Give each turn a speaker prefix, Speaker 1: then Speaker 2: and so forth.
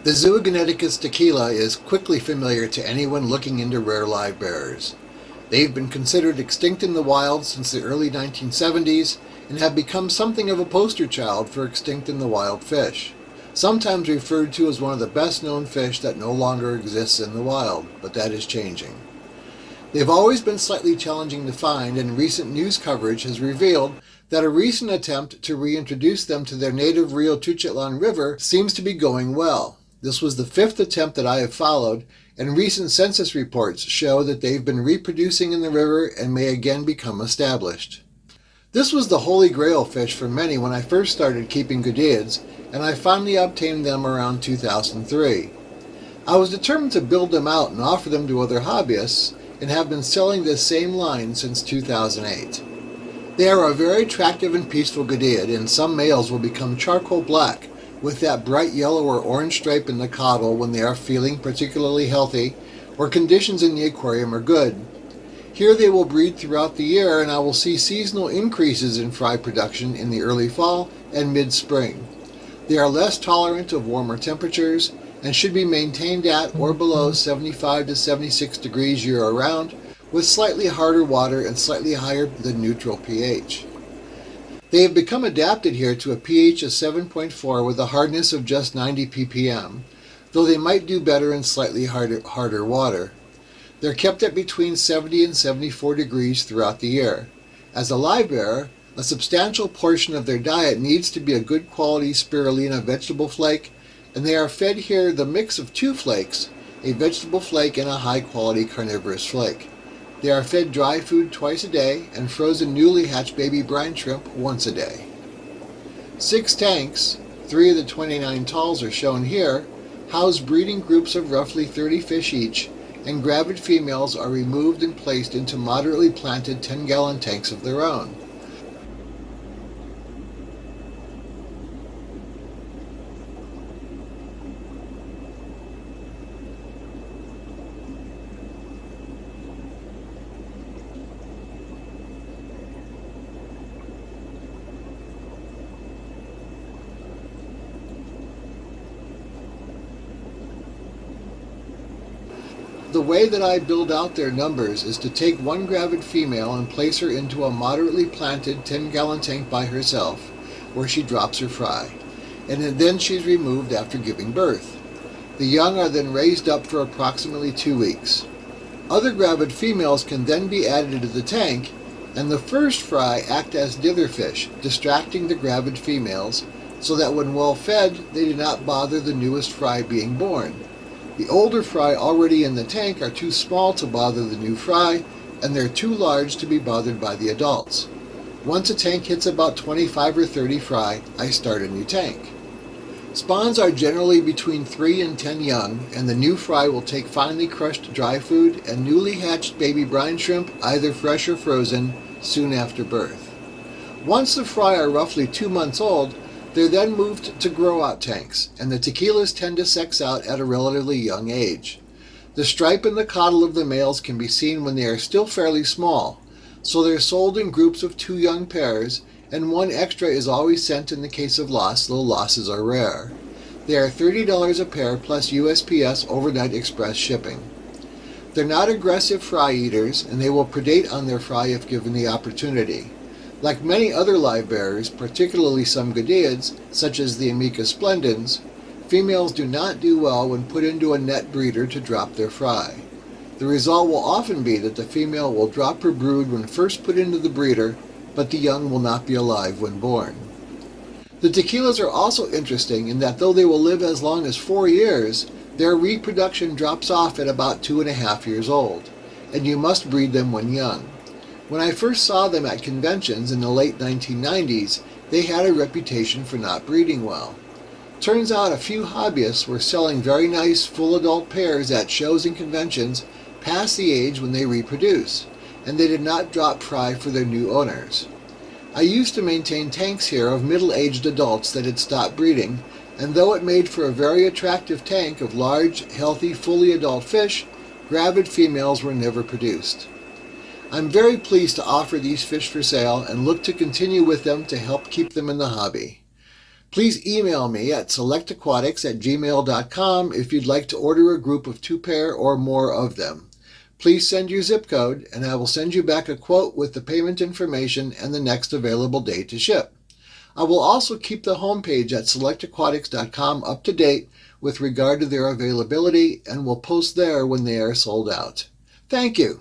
Speaker 1: The Zoogoneticus tequila is quickly familiar to anyone looking into rare live bearers. They've been considered extinct in the wild since the early 1970s and have become something of a poster child for extinct in the wild fish. Sometimes referred to as one of the best known fish that no longer exists in the wild, but that is changing. They've always been slightly challenging to find, and recent news coverage has revealed that a recent attempt to reintroduce them to their native Rio Tuchatlan River seems to be going well. This was the 5th attempt that I have followed, and recent census reports show that they've been reproducing in the river and may again become established. This was the holy grail fish for many when I first started keeping Goodeids, and I finally obtained them around 2003. I was determined to build them out and offer them to other hobbyists, and have been selling this same line since 2008. They are a very attractive and peaceful Goodeid, and some males will become charcoal black, with that bright yellow or orange stripe in the caudal when they are feeling particularly healthy or conditions in the aquarium are good. Here they will breed throughout the year, and I will see seasonal increases in fry production in the early fall and mid-spring. They are less tolerant of warmer temperatures and should be maintained at or below 75 to 76 degrees year-round, with slightly harder water and slightly higher than neutral pH. They have become adapted here to a pH of 7.4 with a hardness of just 90 ppm, though they might do better in slightly harder water. They're kept at between 70 and 74 degrees throughout the year. As a live bearer, a substantial portion of their diet needs to be a good quality spirulina vegetable flake, and they are fed here the mix of 2 flakes, a vegetable flake and a high quality carnivorous flake. They are fed dry food twice a day and frozen newly hatched baby brine shrimp once a day. 6 tanks, 3 of the 29 talls are shown here, house breeding groups of roughly 30 fish each, and gravid females are removed and placed into moderately planted 10-gallon tanks of their own. The way that I build out their numbers is to take one gravid female and place her into a moderately planted 10-gallon tank by herself, where she drops her fry, and then she's removed after giving birth. The young are then raised up for approximately 2 weeks. Other gravid females can then be added into the tank, and the first fry act as ditherfish, distracting the gravid females, so that when well fed, they do not bother the newest fry being born. The older fry already in the tank are too small to bother the new fry, and they're too large to be bothered by the adults. Once a tank hits about 25 or 30 fry, I start a new tank. Spawns are generally between 3 and 10 young, and the new fry will take finely crushed dry food and newly hatched baby brine shrimp, either fresh or frozen, soon after birth. Once the fry are roughly 2 months old, they're then moved to grow-out tanks, and the tequilas tend to sex out at a relatively young age. The stripe in the caudal of the males can be seen when they are still fairly small, so they're sold in groups of 2 young pairs, and 1 extra is always sent in the case of loss, though losses are rare. They are $30 a pair plus USPS Overnight Express shipping. They're not aggressive fry eaters, and they will predate on their fry if given the opportunity. Like many other live bearers, particularly some Goodeids, such as the Amicus splendens, females do not do well when put into a net breeder to drop their fry. The result will often be that the female will drop her brood when first put into the breeder, but the young will not be alive when born. The tequilas are also interesting in that though they will live as long as 4 years, their reproduction drops off at about 2.5 years old, and you must breed them when young. When I first saw them at conventions in the late 1990s, they had a reputation for not breeding well. Turns out a few hobbyists were selling very nice full adult pairs at shows and conventions past the age when they reproduce, and they did not drop fry for their new owners. I used to maintain tanks here of middle-aged adults that had stopped breeding, and though it made for a very attractive tank of large, healthy, fully adult fish, gravid females were never produced. I'm very pleased to offer these fish for sale and look to continue with them to help keep them in the hobby. Please email me at selectaquatics@gmail.com if you'd like to order a group of 2 pair or more of them. Please send your zip code, and I will send you back a quote with the payment information and the next available date to ship. I will also keep the homepage at selectaquatics.com up to date with regard to their availability, and will post there when they are sold out. Thank you.